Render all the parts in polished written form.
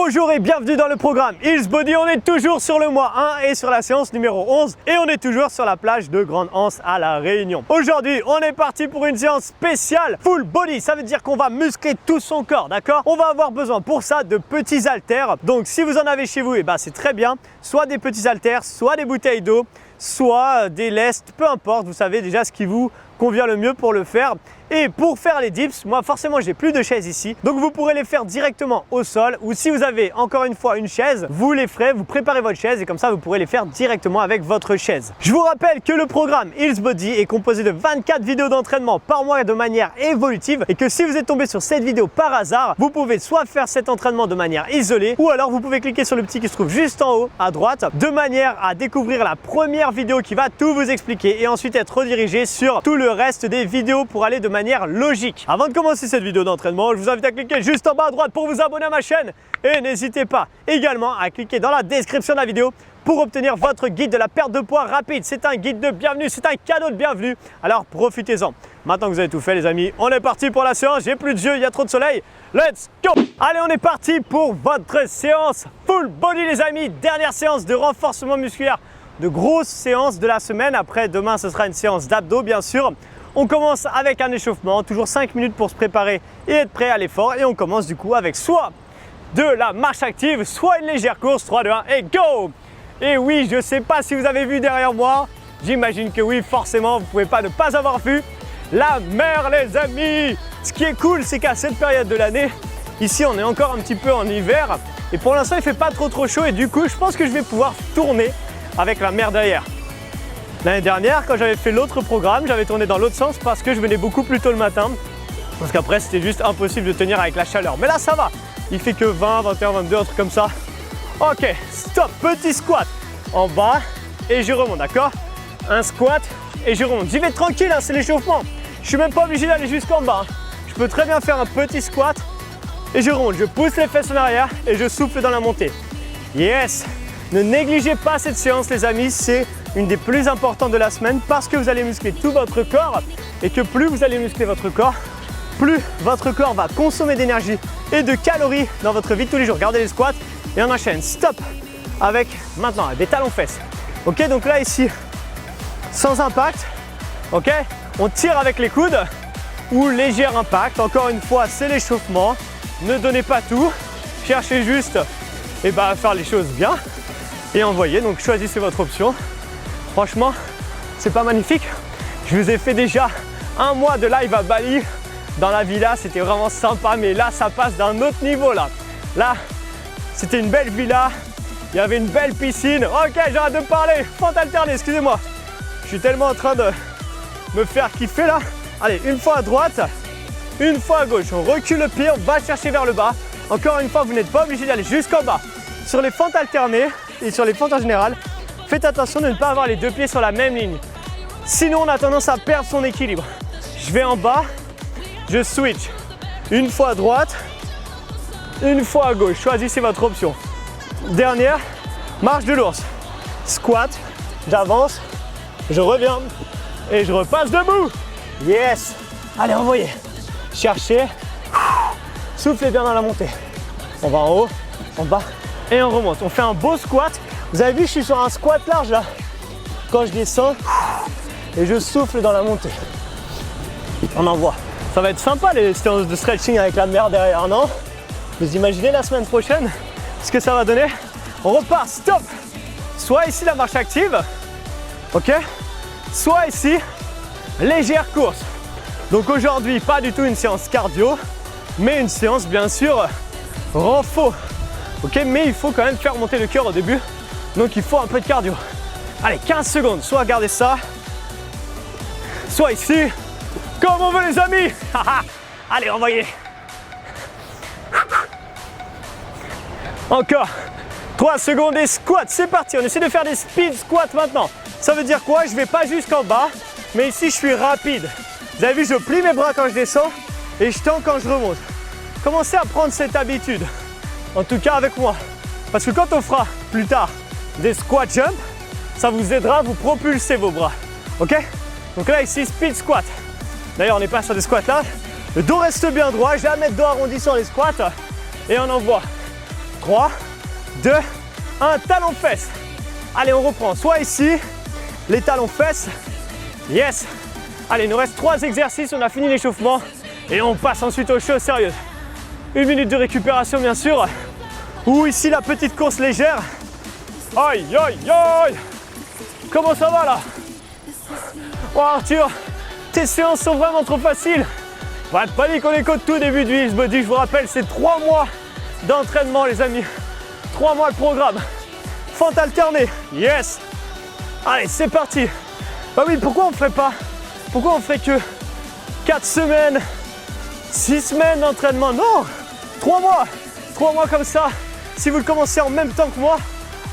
Bonjour et bienvenue dans le programme Hills Body. On est toujours sur le mois 1 et sur la séance numéro 11 et on est toujours sur la plage de Grande-Anse à La Réunion. Aujourd'hui, on est parti pour une séance spéciale full body. Ça veut dire qu'on va muscler tout son corps, d'accord? On va avoir besoin pour ça de petits haltères. Donc si vous en avez chez vous, c'est très bien. Soit des petits haltères, soit des bouteilles d'eau, soit des lestes, peu importe. Vous savez déjà ce qui vous convient le mieux pour le faire. Et pour faire les dips, moi forcément j'ai plus de chaises ici, donc vous pourrez les faire directement au sol, ou si vous avez encore une fois une chaise, vous les ferez, vous préparez votre chaise et comme ça vous pourrez les faire directement avec votre chaise. Je vous rappelle que le programme Hills Body est composé de 24 vidéos d'entraînement par mois de manière évolutive et que si vous êtes tombé sur cette vidéo par hasard, vous pouvez soit faire cet entraînement de manière isolée ou alors vous pouvez cliquer sur le petit qui se trouve juste en haut à droite de manière à découvrir la première vidéo qui va tout vous expliquer et ensuite être redirigé sur tout le reste des vidéos pour aller de manière logique. Avant de commencer cette vidéo d'entraînement, je vous invite à cliquer juste en bas à droite pour vous abonner à ma chaîne et n'hésitez pas également à cliquer dans la description de la vidéo pour obtenir votre guide de la perte de poids rapide. C'est un guide de bienvenue, c'est un cadeau de bienvenue, alors profitez-en. Maintenant que vous avez tout fait les amis, on est parti pour la séance. J'ai plus de yeux, il y a trop de soleil. Let's go! Allez, on est parti pour votre séance full body les amis. Dernière séance de renforcement musculaire, de grosse séance de la semaine. Après demain, ce sera une séance d'abdos bien sûr. On commence avec un échauffement, toujours 5 minutes pour se préparer et être prêt à l'effort. Et on commence du coup avec soit de la marche active, soit une légère course. 3, 2, 1 et go! Et oui, je ne sais pas si vous avez vu derrière moi, j'imagine que oui, forcément, vous ne pouvez pas ne pas avoir vu la mer les amis. Ce qui est cool, c'est qu'à cette période de l'année, ici on est encore un petit peu en hiver et pour l'instant il ne fait pas trop chaud et du coup je pense que je vais pouvoir tourner avec la mer derrière. L'année dernière, quand j'avais fait l'autre programme, j'avais tourné dans l'autre sens parce que je venais beaucoup plus tôt le matin. Parce qu'après, c'était juste impossible de tenir avec la chaleur. Mais là, ça va. Il fait que 20, 21, 22, un truc comme ça. Ok, stop. Petit squat en bas et je remonte, d'accord? Un squat et je remonte. J'y vais tranquille, hein, c'est l'échauffement. Je suis même pas obligé d'aller jusqu'en bas. Hein. Je peux très bien faire un petit squat et je remonte. Je pousse les fesses en arrière et je souffle dans la montée. Yes! Ne négligez pas cette séance, les amis. C'est une des plus importantes de la semaine parce que vous allez muscler tout votre corps et que plus vous allez muscler votre corps, plus votre corps va consommer d'énergie et de calories dans votre vie de tous les jours. Regardez les squats et on enchaîne. Stop avec maintenant des talons fesses. Ok, donc là ici, sans impact. Ok, on tire avec les coudes ou léger impact. Encore une fois, c'est l'échauffement. Ne donnez pas tout. Cherchez juste à faire les choses bien et envoyez. Donc choisissez votre option. Franchement, c'est pas magnifique. Je vous ai fait déjà un mois de live à Bali dans la villa, c'était vraiment sympa, mais là ça passe d'un autre niveau là. Là, c'était une belle villa, il y avait une belle piscine. Ok, j'arrête de parler, fente alternée, excusez-moi. Je suis tellement en train de me faire kiffer là. Allez, une fois à droite, une fois à gauche. On recule le pied, on va chercher vers le bas. Encore une fois, vous n'êtes pas obligé d'aller jusqu'en bas. Sur les fentes alternées et sur les fentes en général, faites attention de ne pas avoir les deux pieds sur la même ligne. Sinon, on a tendance à perdre son équilibre. Je vais en bas, je switch. Une fois à droite, une fois à gauche. Choisissez votre option. Dernière, marche de l'ours. Squat, j'avance, je reviens et je repasse debout. Yes! Allez, envoyez. Cherchez. Soufflez bien dans la montée. On va en haut, en bas et on remonte. On fait un beau squat. Vous avez vu, je suis sur un squat large là. Quand je descends et je souffle dans la montée. On envoie. Ça va être sympa les séances de stretching avec la mer derrière, non? Vous imaginez la semaine prochaine ce que ça va donner? On repart, stop! Soit ici la marche active, ok? Soit ici, légère course. Donc aujourd'hui, pas du tout une séance cardio, mais une séance bien sûr renfo. Ok, mais il faut quand même faire monter le cœur au début. Donc il faut un peu de cardio. Allez, 15 secondes, soit regardez ça, soit ici, comme on veut les amis. Allez, envoyez. Encore 3 secondes et squat, c'est parti. On essaie de faire des speed squats maintenant. Ça veut dire quoi? Je ne vais pas jusqu'en bas, mais ici je suis rapide. Vous avez vu, je plie mes bras quand je descends et je tends quand je remonte. Commencez à prendre cette habitude, en tout cas avec moi. Parce que quand on fera plus tard des squat jump, ça vous aidera à vous propulser vos bras. Ok? Donc là ici, speed squat. D'ailleurs, on n'est pas sur des squats là. Le dos reste bien droit, jamais de dos arrondi sur les squats. Et on envoie. 3, 2, 1, talon fesses. Allez, on reprend. Soit ici, les talons fesses. Yes. Allez, il nous reste 3 exercices, on a fini l'échauffement. Et on passe ensuite aux choses sérieuses. 1 minute de récupération, bien sûr. Ou ici, la petite course légère. Aïe, aïe, aïe. Comment ça va là? Oh Arthur, tes séances sont vraiment trop faciles. Pas de panique, on est qu'au tout début du Hills Body. Je vous rappelle, c'est 3 mois d'entraînement, les amis. 3 mois de programme. Fente alternée. Yes. Allez, c'est parti. Bah oui, pourquoi on ne ferait pas? Pourquoi on ferait que 4 semaines, 6 semaines d'entraînement? Non, 3 mois. 3 mois comme ça. Si vous le commencez en même temps que moi,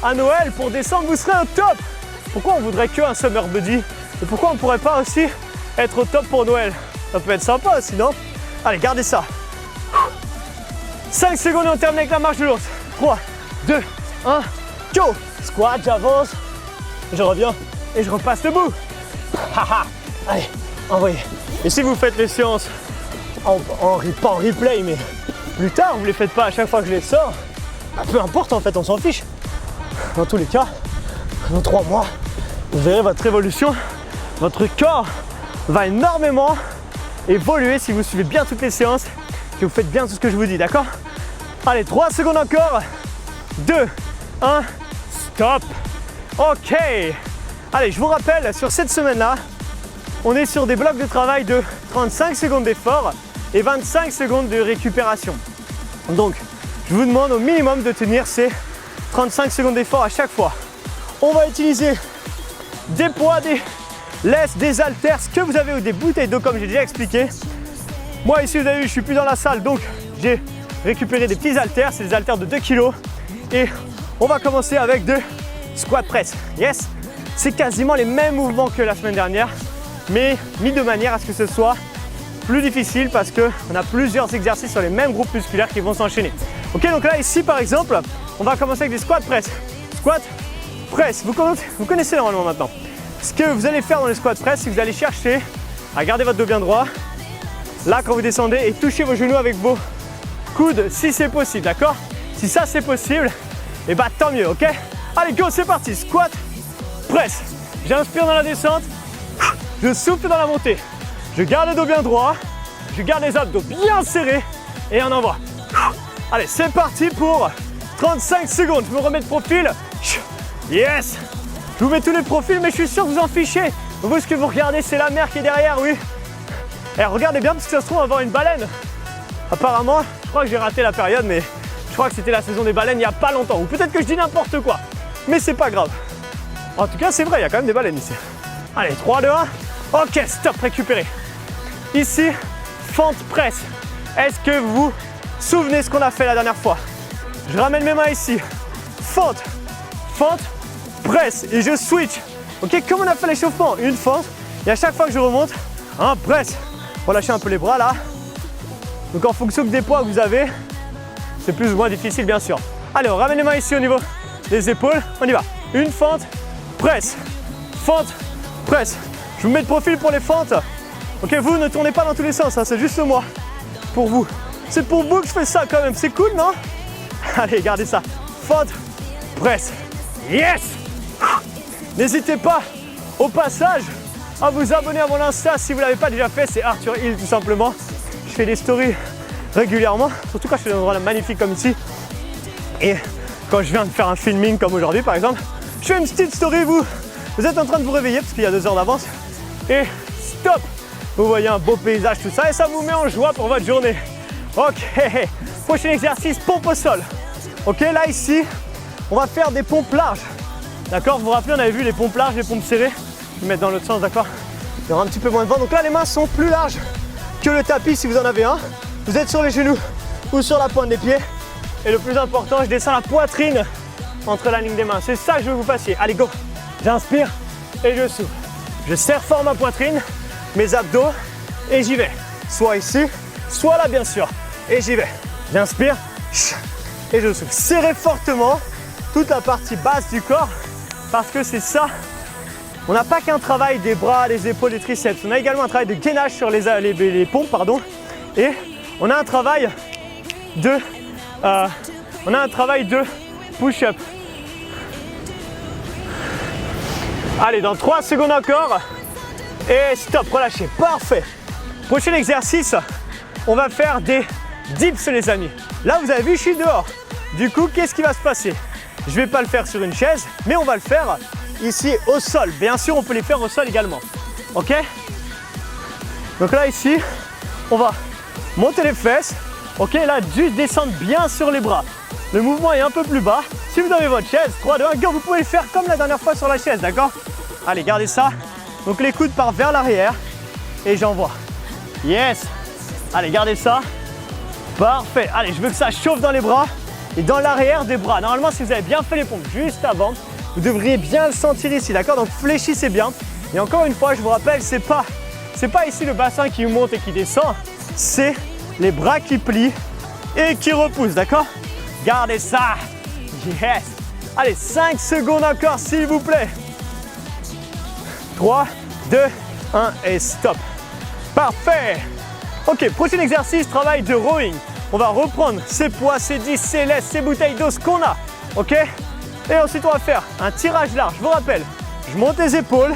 à Noël, pour décembre, vous serez au top. Pourquoi on voudrait qu'un Summer Body? Et pourquoi on ne pourrait pas aussi être au top pour Noël? Ça peut être sympa aussi, non? Allez, gardez ça. 5 secondes et on termine avec la marche de l'ours. 3, 2, 1, go! Squat, j'avance, je reviens et je repasse debout. Haha. Allez, envoyez. Et si vous faites les séances pas en replay, mais plus tard, vous ne les faites pas à chaque fois que je les sors, bah, peu importe en fait, on s'en fiche. Dans tous les cas, dans 3 mois, vous verrez votre évolution. Votre corps va énormément évoluer si vous suivez bien toutes les séances, que vous faites bien tout ce que je vous dis, d'accord? Allez, 3 secondes encore. 2, 1, stop. Ok. Allez, je vous rappelle, sur cette semaine-là, on est sur des blocs de travail de 35 secondes d'effort et 25 secondes de récupération. Donc, je vous demande au minimum de tenir ces 35 secondes d'effort à chaque fois. On va utiliser des poids, des laisses, des haltères, ce que vous avez ou des bouteilles d'eau comme j'ai déjà expliqué. Moi ici, vous avez vu, je suis plus dans la salle, donc j'ai récupéré des petits haltères, c'est des haltères de 2 kg. Et on va commencer avec de squat press. Yes, c'est quasiment les mêmes mouvements que la semaine dernière, mais mis de manière à ce que ce soit plus difficile parce qu'on a plusieurs exercices sur les mêmes groupes musculaires qui vont s'enchaîner. Ok, donc là ici par exemple, on va commencer avec des squat press. Squat press, vous connaissez normalement maintenant. Ce que vous allez faire dans les squat press, c'est que vous allez chercher à garder votre dos bien droit. Là, quand vous descendez, et touchez vos genoux avec vos coudes si c'est possible, d'accord? Si ça c'est possible, et bah tant mieux, ok? Allez, go, c'est parti, squat, press. J'inspire dans la descente, je souffle dans la montée. Je garde le dos bien droit, je garde les abdos bien serrés et on envoie. Allez, c'est parti pour 35 secondes. Je me remets de profil. Yes! Je vous mets tous les profils, mais je suis sûr que vous en fichez. Vous, ce que vous regardez, c'est la mer qui est derrière, oui. Et regardez bien, parce que ça se trouve, on va avoir une baleine. Apparemment, je crois que j'ai raté la période, mais je crois que c'était la saison des baleines il n'y a pas longtemps. Ou peut-être que je dis n'importe quoi, mais c'est pas grave. En tout cas, c'est vrai, il y a quand même des baleines ici. Allez, 3, 2, 1. Ok, stop, récupérez. Ici, fente press. Est-ce que vous vous souvenez ce qu'on a fait la dernière fois? Je ramène mes mains ici. Fente, fente, press. Et je switch. Ok, comme on a fait l'échauffement, une fente. Et à chaque fois que je remonte, un press. Relâchez un peu les bras là. Donc en fonction des poids que vous avez, c'est plus ou moins difficile bien sûr. Allez, on ramène les mains ici au niveau des épaules. On y va. Une fente, press. Fente, press. Je vous mets de profil pour les fentes. Ok, vous ne tournez pas dans tous les sens, hein, c'est juste moi. Pour vous. C'est pour vous que je fais ça quand même. C'est cool, non? Allez, gardez ça. Fente, press. Yes! N'hésitez pas, au passage, à vous abonner à mon Insta si vous ne l'avez pas déjà fait. C'est Arthur Hill tout simplement. Je fais des stories régulièrement, surtout quand je suis dans un endroit magnifique comme ici. Et quand je viens de faire un filming comme aujourd'hui par exemple, je fais une petite story. Vous êtes en train de vous réveiller parce qu'il y a 2 heures d'avance. Et stop! Vous voyez un beau paysage, tout ça, et ça vous met en joie pour votre journée. Ok, prochain exercice, pompe au sol. Ok, là ici, on va faire des pompes larges. D'accord, vous vous rappelez, on avait vu les pompes larges, les pompes serrées. Je vais mettre dans l'autre sens, d'accord? Il y aura un petit peu moins de vent. Donc là, les mains sont plus larges que le tapis si vous en avez un. Vous êtes sur les genoux ou sur la pointe des pieds. Et le plus important, je descends la poitrine entre la ligne des mains. C'est ça que je veux que vous fassiez. Allez, go! J'inspire et je souffle. Je serre fort ma poitrine, mes abdos et j'y vais. Soit ici, soit là bien sûr. Et j'y vais. J'inspire et je souffle. Serrez fortement toute la partie basse du corps parce que c'est ça. On n'a pas qu'un travail des bras, des épaules, des triceps. On a également un travail de gainage sur les pompes, pardon. Et on a un travail de On a un travail de push-up. Allez, dans 3 secondes encore. Et stop, relâchez. Parfait. Prochain exercice, on va faire des dips les amis. Là, vous avez vu, je suis dehors. Du coup, qu'est-ce qui va se passer? Je ne vais pas le faire sur une chaise, mais on va le faire ici au sol. Bien sûr, on peut les faire au sol également. Ok? Donc là, ici, on va monter les fesses. Ok, là, juste descendre bien sur les bras. Le mouvement est un peu plus bas. Si vous avez votre chaise, 3, 2, 1, go, vous pouvez le faire comme la dernière fois sur la chaise, d'accord? Allez, gardez ça. Donc les coudes partent vers l'arrière et j'envoie. Yes. Allez, gardez ça. Parfait. Allez, je veux que ça chauffe dans les bras et dans l'arrière des bras. Normalement, si vous avez bien fait les pompes juste avant, vous devriez bien le sentir ici, d'accord? Donc fléchissez bien. Et encore une fois, je vous rappelle, c'est pas ici le bassin qui monte et qui descend, c'est les bras qui plient et qui repoussent, d'accord? Gardez ça. Yes. Allez, 5 secondes encore, s'il vous plaît. 3, 2, 1 et stop. Parfait. Ok, prochain exercice, travail de rowing. On va reprendre ces poids, ces disques, ces laisses, ces bouteilles d'eau, ce qu'on a. Ok? Et ensuite, on va faire un tirage large. Je vous rappelle, je monte les épaules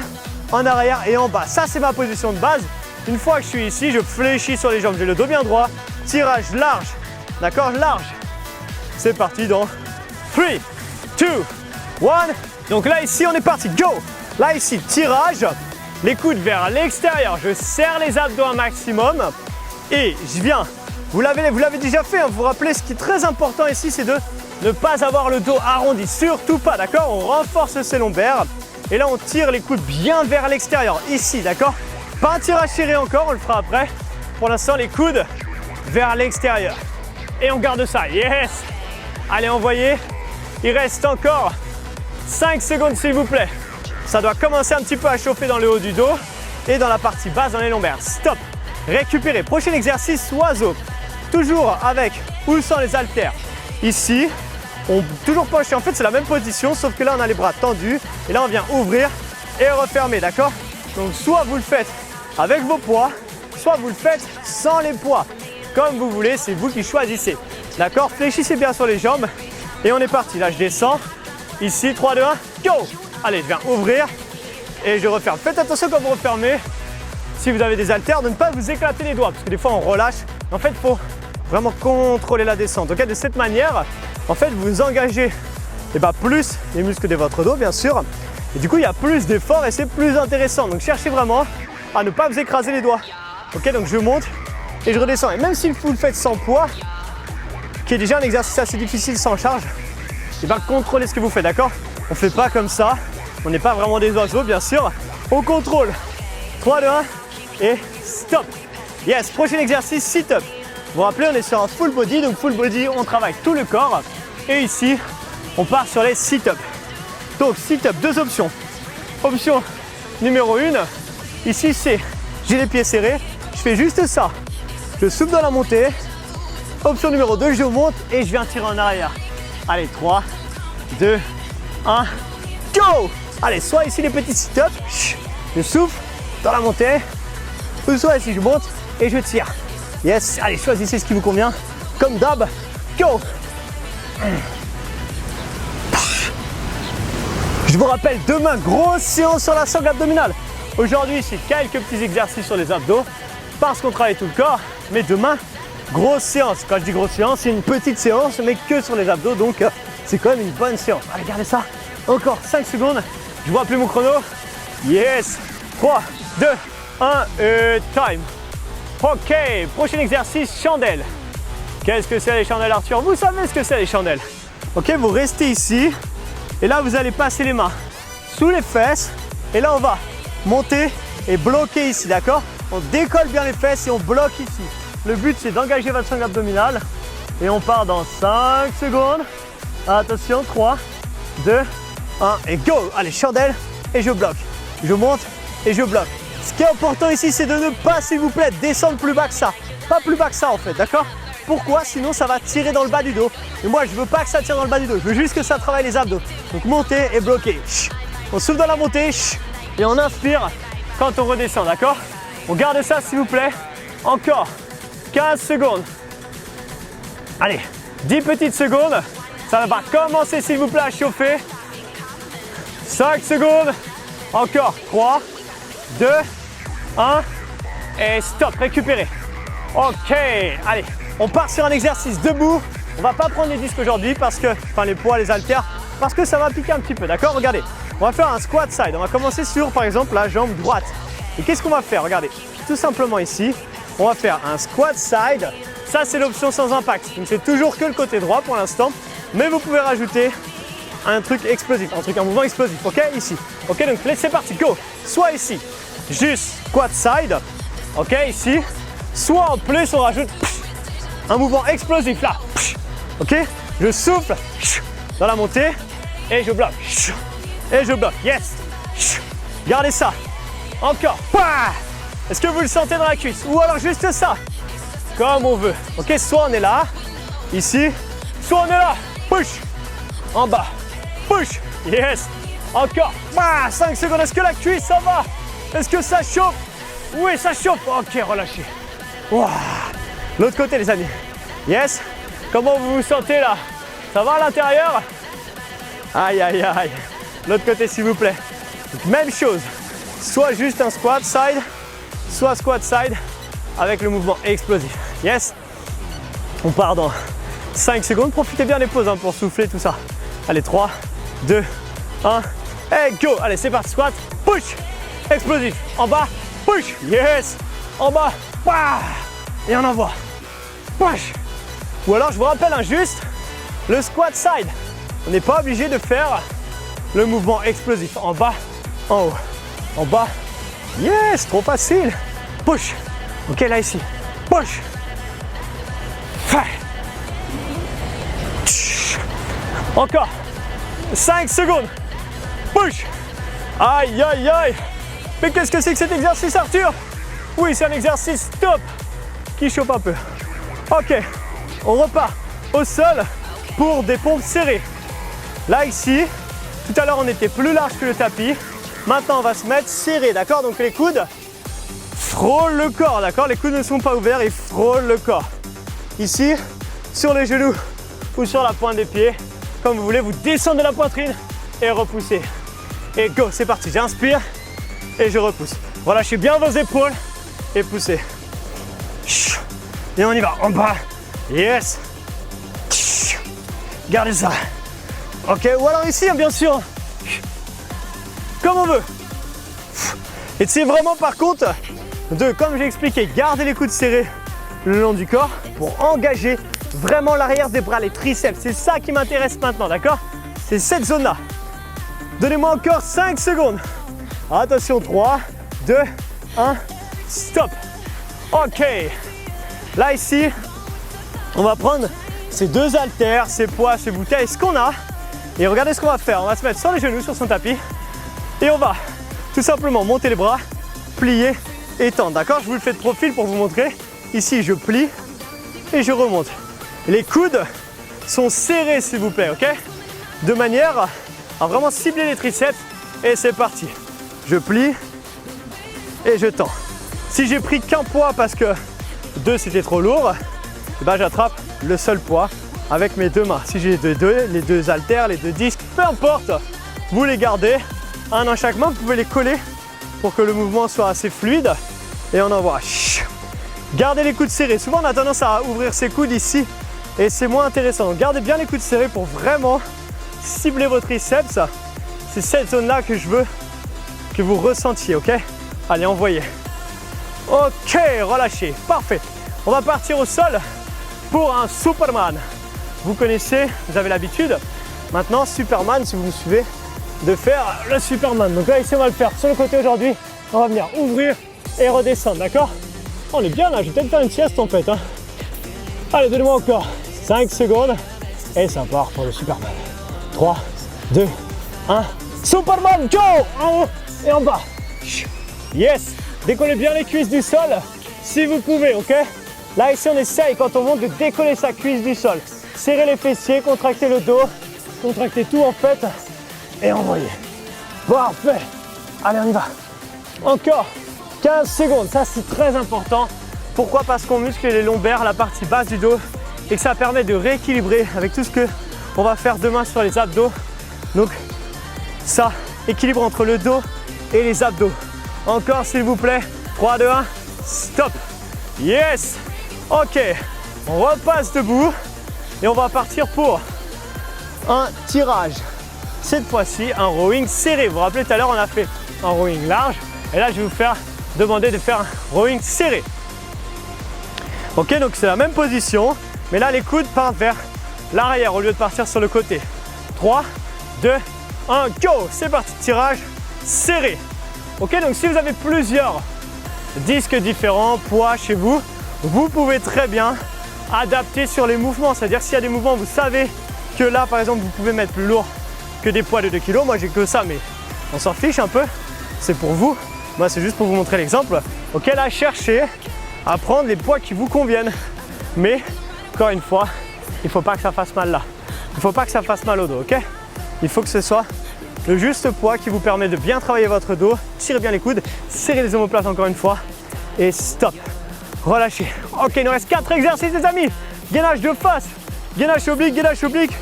en arrière et en bas. Ça, c'est ma position de base. Une fois que je suis ici, je fléchis sur les jambes. J'ai le dos bien droit. Tirage large. D'accord? Large. C'est parti dans 3, 2, 1. Donc là, ici, on est parti. Go! Là, ici, tirage. Les coudes vers l'extérieur. Je serre les abdos un maximum. Et je viens. Vous l'avez déjà fait. Hein. Vous vous rappelez, ce qui est très important ici, c'est de ne pas avoir le dos arrondi. Surtout pas, d'accord? On renforce ses lombaires. Et là, on tire les coudes bien vers l'extérieur. Ici, d'accord? Pas un tirage serré encore, on le fera après. Pour l'instant, les coudes vers l'extérieur. Et on garde ça. Yes! Allez, envoyez. Il reste encore 5 secondes, s'il vous plaît. Ça doit commencer un petit peu à chauffer dans le haut du dos et dans la partie basse, dans les lombaires. Stop. Récupérez. Prochain exercice, oiseau. Toujours avec ou sans les haltères. Ici, on toujours penché. En fait, c'est la même position, sauf que là, on a les bras tendus. Et là, on vient ouvrir et refermer, d'accord? Donc, soit vous le faites avec vos poids, soit vous le faites sans les poids. Comme vous voulez, c'est vous qui choisissez. D'accord? Fléchissez bien sur les jambes. Et on est parti. Là, je descends. Ici, 3, 2, 1, go! Allez, je viens ouvrir et je referme. Faites attention quand vous refermez, si vous avez des haltères, de ne pas vous éclater les doigts. Parce que des fois, on relâche. En fait, il faut vraiment contrôler la descente. Okay? De cette manière, en fait, vous engagez plus les muscles de votre dos, bien sûr. Et du coup, il y a plus d'efforts et c'est plus intéressant. Donc, cherchez vraiment à ne pas vous écraser les doigts. Ok, donc je monte et je redescends. Et même si vous le faites sans poids, qui est déjà un exercice assez difficile sans charge, contrôlez ce que vous faites, d'accord? On ne fait pas comme ça. On n'est pas vraiment des oiseaux, bien sûr. On contrôle. 3, 2, 1 et stop. Yes, prochain exercice, sit-up. Vous vous rappelez, on est sur un full body. Donc full body, on travaille tout le corps. Et ici, on part sur les sit-up. Donc sit-up, 2 options. Option numéro 1, ici c'est, j'ai les pieds serrés. Je fais juste ça. Je souffle dans la montée. Option numéro 2, je monte et je viens tirer en arrière. Allez, 3, 2, 1, go! Allez, soit ici les petits sit-ups, je souffle dans la montée, ou soit ici je monte et je tire. Yes, allez, choisissez ce qui vous convient. Comme d'hab, go! Je vous rappelle, demain, grosse séance sur la sangle abdominale. Aujourd'hui, c'est quelques petits exercices sur les abdos parce qu'on travaille tout le corps, mais demain, grosse séance. Quand je dis grosse séance, c'est une petite séance, mais que sur les abdos, donc c'est quand même une bonne séance. Allez, regardez ça. Encore 5 secondes. Je vois plus mon chrono. Yes. 3, 2, 1 et time. Ok, prochain exercice, chandelle. Qu'est-ce que c'est les chandelles, Arthur? Vous savez ce que c'est les chandelles. Ok, vous restez ici. Et là, vous allez passer les mains sous les fesses. Et là, on va monter et bloquer ici, d'accord? On décolle bien les fesses et on bloque ici. Le but, c'est d'engager votre sangle abdominale. Et on part dans 5 secondes. Attention, 3, 2, 1 et go! Allez, chandelle et je bloque. Je monte et je bloque. Ce qui est important ici, c'est de ne pas, s'il vous plaît, descendre plus bas que ça. Pas plus bas que ça, en fait, d'accord? Pourquoi? Sinon, ça va tirer dans le bas du dos. Et moi, je veux pas que ça tire dans le bas du dos. Je veux juste que ça travaille les abdos. Donc, monter et bloquer. On souffle dans la montée et on inspire quand on redescend, d'accord? On garde ça, s'il vous plaît. Encore 15 secondes. Allez, 10 petites secondes. Ça va commencer s'il vous plaît à chauffer. 5 secondes. Encore 3, 2, 1 et stop, récupérez. Ok, allez, on part sur un exercice debout. On va pas prendre les disques aujourd'hui parce que, enfin les poids, les haltères, parce que ça va piquer un petit peu, d'accord? Regardez, on va faire un squat side. On va commencer sur, par exemple, la jambe droite. Et qu'est-ce qu'on va faire? Regardez, tout simplement ici, on va faire un squat side. Ça, c'est l'option sans impact. Donc, c'est toujours que le côté droit pour l'instant, mais vous pouvez rajouter un truc explosif, un mouvement explosif, ok? Ici. Ok, donc c'est parti, go! Soit ici, juste squat side, ok, ici. Soit en plus, on rajoute un mouvement explosif là. Ok, je souffle dans la montée et je bloque. Et je bloque, yes. Gardez ça. Encore. Est-ce que vous le sentez dans la cuisse? Ou alors juste ça, comme on veut. Ok, soit on est là, ici, soit on est là. Push. En bas. Push. Yes. Encore. 5 secondes. Est-ce que la cuisse, ça va? Est-ce que ça chauffe? Oui, ça chauffe. Ok, relâchez. Wow. L'autre côté, les amis. Yes. Comment vous vous sentez là? Ça va à l'intérieur? Aïe, aïe, aïe. L'autre côté, s'il vous plaît. Donc, même chose. Soit juste un squat side, soit squat side avec le mouvement explosif. Yes. On part dans 5 secondes. Profitez bien des pauses pour souffler tout ça. Allez, 3, 2, 1. Et go. Allez, c'est parti. Squat. Push. Explosif. En bas. Push. Yes. En bas. Et on envoie. Push. Ou alors, je vous rappelle juste le squat side. On n'est pas obligé de faire le mouvement explosif. En bas, en haut, en bas. Yes, trop facile. Push. Ok, là, ici. Push. Encore. 5 secondes. Push. Aïe, aïe, aïe. Mais qu'est-ce que c'est que cet exercice, Arthur? Oui, c'est un exercice top qui chauffe un peu. Ok, on repart au sol pour des pompes serrées. Là, ici, tout à l'heure, on était plus large que le tapis. Maintenant, on va se mettre serré, d'accord? Donc, les coudes frôlent le corps, d'accord? Les coudes ne sont pas ouverts, ils frôlent le corps. Ici, sur les genoux ou sur la pointe des pieds, comme vous voulez, vous descendez la poitrine et repoussez. Et go, c'est parti, j'inspire et je repousse. Relâchez bien vos épaules et poussez. Et on y va, en bas. Yes. Gardez ça. Ok, ou alors ici, bien sûr. Comme on veut. Essayez vraiment par contre de, comme j'ai expliqué, garder les coudes serrés le long du corps pour engager vraiment l'arrière des bras, les triceps. C'est ça qui m'intéresse maintenant, d'accord? C'est cette zone-là. Donnez-moi encore 5 secondes. Attention, 3, 2, 1, stop. Ok. Là, ici, on va prendre ces deux haltères, ces poids, ces bouteilles, ce qu'on a. Et regardez ce qu'on va faire. On va se mettre sur les genoux, sur son tapis. Et on va tout simplement monter les bras, plier et tendre. D'accord? Je vous le fais de profil pour vous montrer. Ici, je plie et je remonte. Les coudes sont serrés, s'il vous plaît, ok? De manière à vraiment cibler les triceps. Et c'est parti. Je plie et je tends. Si j'ai pris qu'un poids parce que 2 c'était trop lourd, ben j'attrape le seul poids avec mes deux mains. Si j'ai les deux haltères, les deux disques, peu importe, vous les gardez, un dans chaque main, vous pouvez les coller pour que le mouvement soit assez fluide et on envoie. Gardez les coudes serrés. Souvent on a tendance à ouvrir ses coudes ici et c'est moins intéressant. Donc, gardez bien les coudes serrés pour vraiment cibler vos triceps. C'est cette zone-là que je veux que vous ressentiez, ok? Allez, envoyez. Ok, relâchez, parfait. On va partir au sol pour un Superman. Vous connaissez, vous avez l'habitude. Maintenant, Superman, si vous me suivez, de faire le Superman. Donc là, ici, on va le faire sur le côté aujourd'hui. On va venir ouvrir et redescendre, d'accord? On est bien là, je vais peut-être faire une sieste en fait. Allez, donnez-moi encore 5 secondes. Et ça part pour le Superman. 3, 2, 1. Superman, go! En haut et en bas. Yes! Décollez bien les cuisses du sol si vous pouvez, ok? Là, ici, on essaye quand on monte de décoller sa cuisse du sol. Serrez les fessiers, contractez le dos, contractez tout en fait et envoyez. Parfait! Allez, on y va. Encore 15 secondes, ça c'est très important. Pourquoi? Parce qu'on muscle les lombaires, la partie basse du dos et que ça permet de rééquilibrer avec tout ce que on va faire 2 mains sur les abdos. Donc ça, équilibre entre le dos et les abdos. Encore s'il vous plaît. 3, 2, 1, stop. Yes. Ok, on repasse debout et on va partir pour un tirage. Cette fois-ci, un rowing serré. Vous vous rappelez, tout à l'heure, on a fait un rowing large. Et là, je vais vous faire demander de faire un rowing serré. Ok, donc c'est la même position. Mais là, les coudes partent vers l'arrière au lieu de partir sur le côté. 3, 2, 1, go. C'est parti, tirage serré. Ok, donc si vous avez plusieurs disques différents, poids chez vous, vous pouvez très bien adapter sur les mouvements. C'est-à-dire s'il y a des mouvements, vous savez que là, par exemple, vous pouvez mettre plus lourd que des poids de 2 kg. Moi, j'ai que ça, mais on s'en fiche un peu. C'est pour vous. Moi, c'est juste pour vous montrer l'exemple. Ok, là, cherchez à prendre les poids qui vous conviennent. Mais, encore une fois, il ne faut pas que ça fasse mal là. Il ne faut pas que ça fasse mal au dos, ok? Il faut que ce soit le juste poids qui vous permet de bien travailler votre dos. Tirez bien les coudes, serrez les omoplates encore une fois. Et stop. Relâchez. Ok, il nous reste 4 exercices, les amis. Gainage de face, gainage oblique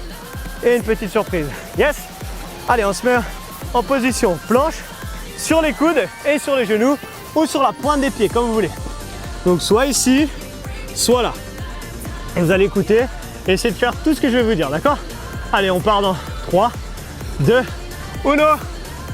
et une petite surprise. Yes? Allez, on se met en position planche, sur les coudes et sur les genoux ou sur la pointe des pieds, comme vous voulez. Donc, soit ici, soit là. Et vous allez écouter et essayer de faire tout ce que je vais vous dire, d'accord? Allez, on part dans 3, 2, 1,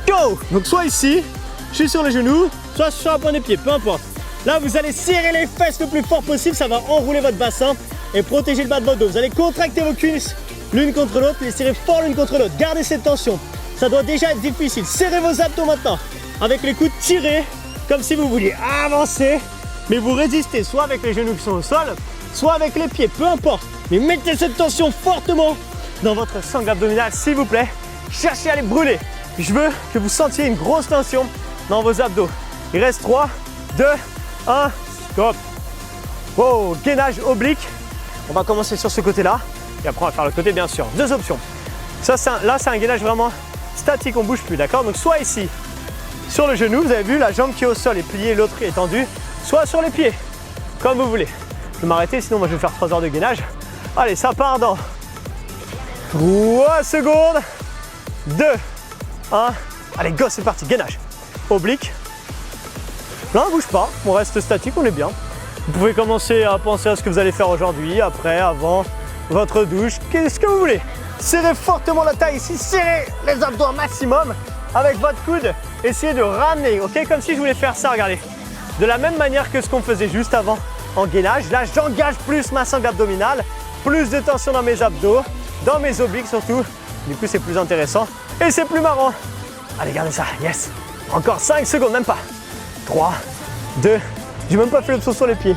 go! Donc, soit ici, je suis sur les genoux, soit sur la pointe des pieds, peu importe. Là, vous allez serrer les fesses le plus fort possible, ça va enrouler votre bassin et protéger le bas de votre dos. Vous allez contracter vos cuisses l'une contre l'autre, les serrer fort l'une contre l'autre. Gardez cette tension. Ça doit déjà être difficile. Serrez vos abdos maintenant. Avec les coudes tirés, comme si vous vouliez avancer. Mais vous résistez soit avec les genoux qui sont au sol, soit avec les pieds, peu importe. Mais mettez cette tension fortement dans votre sangle abdominale, s'il vous plaît. Cherchez à les brûler. Je veux que vous sentiez une grosse tension dans vos abdos. Il reste 3, 2, 1, stop. Wow, gainage oblique. On va commencer sur ce côté-là. Et après, on va faire le côté, bien sûr. 2 options. Ça, là, c'est un gainage vraiment statique, on ne bouge plus, d'accord? Donc, soit ici, sur le genou, vous avez vu, la jambe qui est au sol est pliée, l'autre est tendue. Soit sur les pieds, comme vous voulez. Je vais m'arrêter, sinon, moi, je vais faire 3 heures de gainage. Allez, ça part dans 3 secondes. 2, 1. Allez, go, c'est parti. Gainage oblique. Là, on ne bouge pas. On reste statique, on est bien. Vous pouvez commencer à penser à ce que vous allez faire aujourd'hui, après, avant votre douche, qu'est-ce que vous voulez. Serrez fortement la taille ici, serrez les abdos au maximum avec votre coude. Essayez de ramener, ok, comme si je voulais faire ça, regardez. De la même manière que ce qu'on faisait juste avant en gainage. Là, j'engage plus ma sangle abdominale, plus de tension dans mes abdos, dans mes obliques surtout. Du coup, c'est plus intéressant et c'est plus marrant. Allez, regardez ça, yes. Encore 5 secondes, même pas. 3, 2, j'ai même pas fait l'option sur les pieds.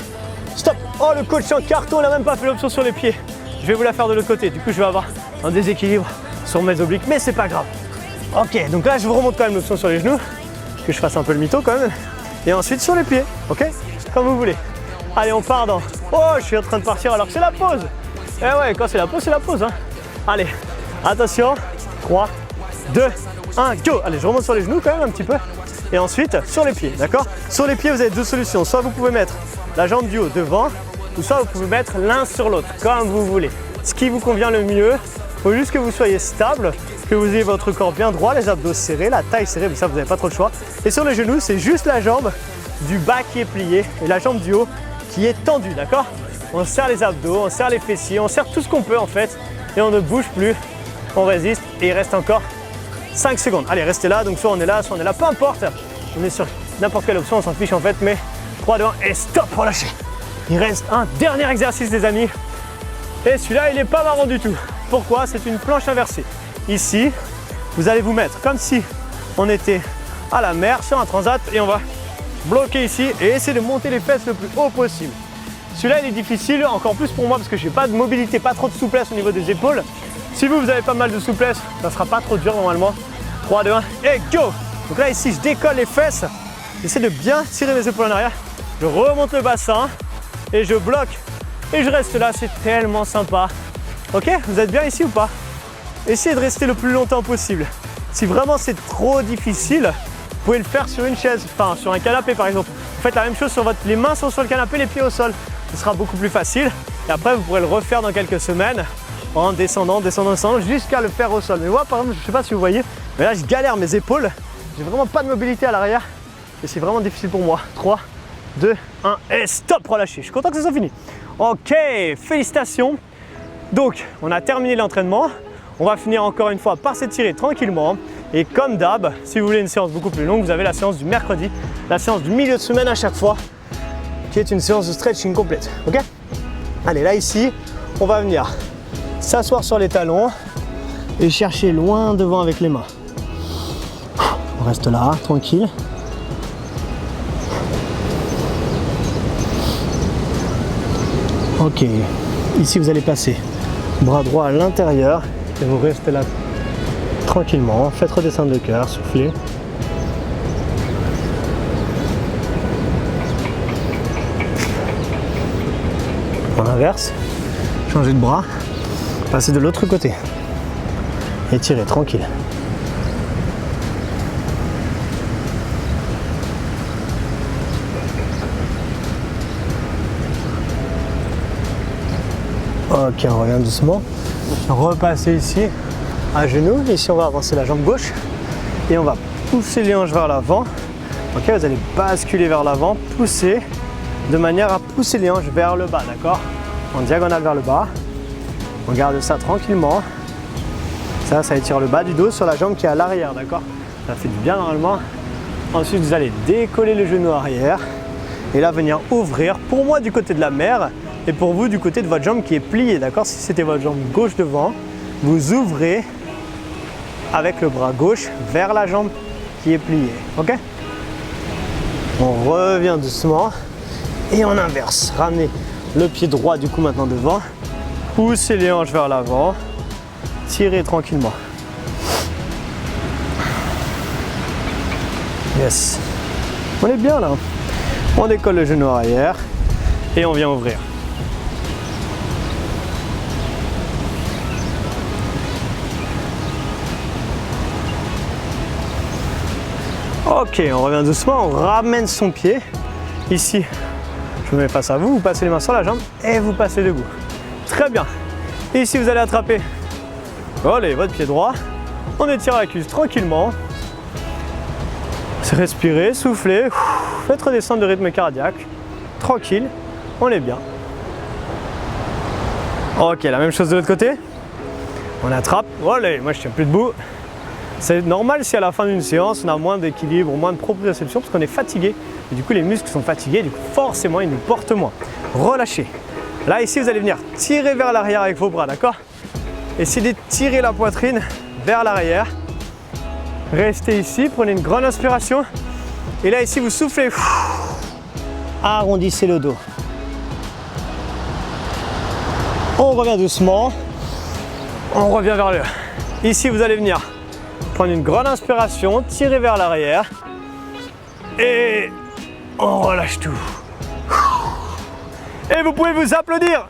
Stop. Oh, le coach en carton, il n'a même pas fait l'option sur les pieds. Je vais vous la faire de l'autre côté. Du coup, je vais avoir un déséquilibre sur mes obliques, mais c'est pas grave. Ok, donc là, je vous remonte quand même l'option sur les genoux, que je fasse un peu le mytho quand même. Et ensuite sur les pieds, ok? Comme vous voulez. Allez, on part dans... Oh, je suis en train de partir alors que c'est la pause. Eh ouais, quand c'est la pause, hein. Allez, attention. 3, 2, 1, go. Allez, je remonte sur les genoux quand même un petit peu. Et ensuite, sur les pieds, d'accord? Sur les pieds, vous avez 2 solutions. Soit vous pouvez mettre la jambe du haut devant, ou soit vous pouvez mettre l'un sur l'autre, comme vous voulez. Ce qui vous convient le mieux, il faut juste que vous soyez stable, que vous ayez votre corps bien droit, les abdos serrés, la taille serrée, mais ça vous n'avez pas trop le choix. Et sur les genoux, c'est juste la jambe du bas qui est pliée et la jambe du haut qui est tendue, d'accord? On serre les abdos, on serre les fessiers, on serre tout ce qu'on peut en fait, et on ne bouge plus, on résiste, et il reste encore 5 secondes. Allez, restez là, donc soit on est là, peu importe. On est sur n'importe quelle option, on s'en fiche en fait, mais 3, 2, 1 et stop, relâchez. Il reste un dernier exercice, les amis. Et celui-là, il n'est pas marrant du tout. Pourquoi? C'est une planche inversée. Ici, vous allez vous mettre comme si on était à la mer sur un transat et on va bloquer ici et essayer de monter les fesses le plus haut possible. Celui-là, il est difficile, encore plus pour moi parce que je n'ai pas de mobilité, pas trop de souplesse au niveau des épaules. Si vous avez pas mal de souplesse, ça ne sera pas trop dur normalement. 3, 2, 1 et go! Donc là, ici, je décolle les fesses. J'essaie de bien tirer mes épaules en arrière. Je remonte le bassin et je bloque. Et je reste là, c'est tellement sympa. Ok, vous êtes bien ici ou pas? Essayez de rester le plus longtemps possible. Si vraiment c'est trop difficile, vous pouvez le faire sur une chaise, enfin sur un canapé par exemple. Vous faites la même chose sur les mains sont sur le canapé, les pieds au sol. Ce sera beaucoup plus facile. Et après, vous pourrez le refaire dans quelques semaines en descendant, jusqu'à le faire au sol. Mais moi, par exemple, je ne sais pas si vous voyez, mais là, je galère mes épaules. J'ai vraiment pas de mobilité à l'arrière et c'est vraiment difficile pour moi. 3, 2, 1 et stop, relâchez. Je suis content que ça soit fini. Ok, félicitations. Donc, on a terminé l'entraînement. On va finir encore une fois par s'étirer tranquillement. Et comme d'hab, si vous voulez une séance beaucoup plus longue, vous avez la séance du mercredi, la séance du milieu de semaine à chaque fois, qui est une séance de stretching complète. Ok? Allez, là ici, on va venir s'asseoir sur les talons et chercher loin devant avec les mains. On reste là, tranquille. Ok, ici vous allez passer bras droit à l'intérieur et vous restez là tranquillement. Faites redescendre le cœur, soufflez. On inverse, changez de bras, passez de l'autre côté. Étirez tranquille. Ok, on revient doucement. Repassez ici à genoux. Ici, on va avancer la jambe gauche et on va pousser les hanches vers l'avant. Ok, vous allez basculer vers l'avant, pousser de manière à pousser les hanches vers le bas, d'accord? En diagonale vers le bas. On garde ça tranquillement. Ça étire le bas du dos sur la jambe qui est à l'arrière, d'accord? Ça fait du bien normalement. Ensuite, vous allez décoller le genou arrière et là venir ouvrir pour moi du côté de la mer. Et pour vous, du côté de votre jambe qui est pliée, d'accord? Si c'était votre jambe gauche devant, vous ouvrez avec le bras gauche vers la jambe qui est pliée, ok? On revient doucement et on inverse. Ramenez le pied droit du coup maintenant devant. Poussez les hanches vers l'avant. Tirez tranquillement. Yes. On est bien là. On décolle le genou arrière et on vient ouvrir. Ok, on revient doucement, on ramène son pied. Ici, je me mets face à vous, vous passez les mains sur la jambe et vous passez debout. Très bien. Ici, vous allez attraper votre pied droit. On étire la cuisse tranquillement. Respirez, soufflez. Faites redescendre le rythme cardiaque. Tranquille, on est bien. Ok, la même chose de l'autre côté. On attrape. Allez, moi je tiens plus debout. C'est normal si à la fin d'une séance, on a moins d'équilibre, moins de proprioception parce qu'on est fatigué. Et du coup, les muscles sont fatigués, du coup, forcément, ils nous portent moins. Relâchez. Là, ici, vous allez venir tirer vers l'arrière avec vos bras, d'accord? Essayez de tirer la poitrine vers l'arrière. Restez ici, prenez une grande inspiration. Et là, ici, vous soufflez. Arrondissez le dos. On revient doucement. On revient vers le haut. Ici, vous allez venir prendre une grande inspiration, tirer vers l'arrière. Et on relâche tout. Et vous pouvez vous applaudir.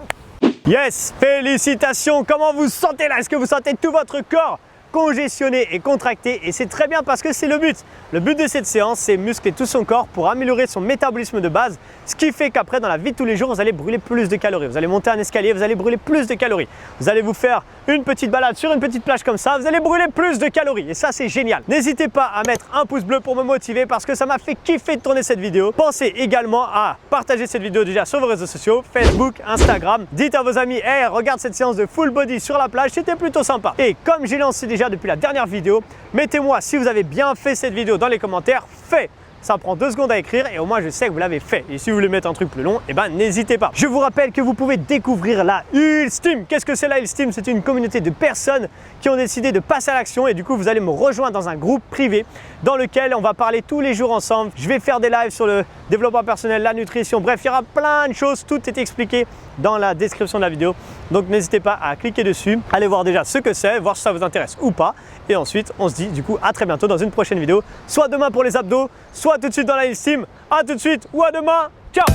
Yes, félicitations. Comment vous sentez là? Est-ce que vous sentez tout votre corps congestionné et contracté? Et c'est très bien parce que c'est le but. Le but de cette séance, c'est muscler tout son corps pour améliorer son métabolisme de base, ce qui fait qu'après, dans la vie de tous les jours, vous allez brûler plus de calories. Vous allez monter un escalier, vous allez brûler plus de calories. Vous allez vous faire une petite balade sur une petite plage comme ça, vous allez brûler plus de calories. Et ça, c'est génial. N'hésitez pas à mettre un pouce bleu pour me motiver parce que ça m'a fait kiffer de tourner cette vidéo. Pensez également à partager cette vidéo déjà sur vos réseaux sociaux, Facebook, Instagram. Dites à vos amis, hey, regarde cette séance de full body sur la plage, c'était plutôt sympa. Et comme j'ai lancé déjà depuis la dernière vidéo, mettez-moi si vous avez bien fait cette vidéo dans les commentaires. Fait. Ça prend 2 secondes à écrire et au moins je sais que vous l'avez fait. Et si vous voulez mettre un truc plus long, eh ben n'hésitez pas. Je vous rappelle que vous pouvez découvrir la Ulsteam. Qu'est-ce que c'est la Ulsteam? C'est une communauté de personnes qui ont décidé de passer à l'action et du coup vous allez me rejoindre dans un groupe privé dans lequel on va parler tous les jours ensemble. Je vais faire des lives sur le développement personnel, la nutrition, bref, il y aura plein de choses. Tout est expliqué dans la description de la vidéo. Donc n'hésitez pas à cliquer dessus, allez voir déjà ce que c'est, voir si ça vous intéresse ou pas. Et ensuite, on se dit du coup à très bientôt dans une prochaine vidéo. Soit demain pour les abdos, soit tout de suite dans la Ulsteam. À tout de suite ou à demain. Ciao!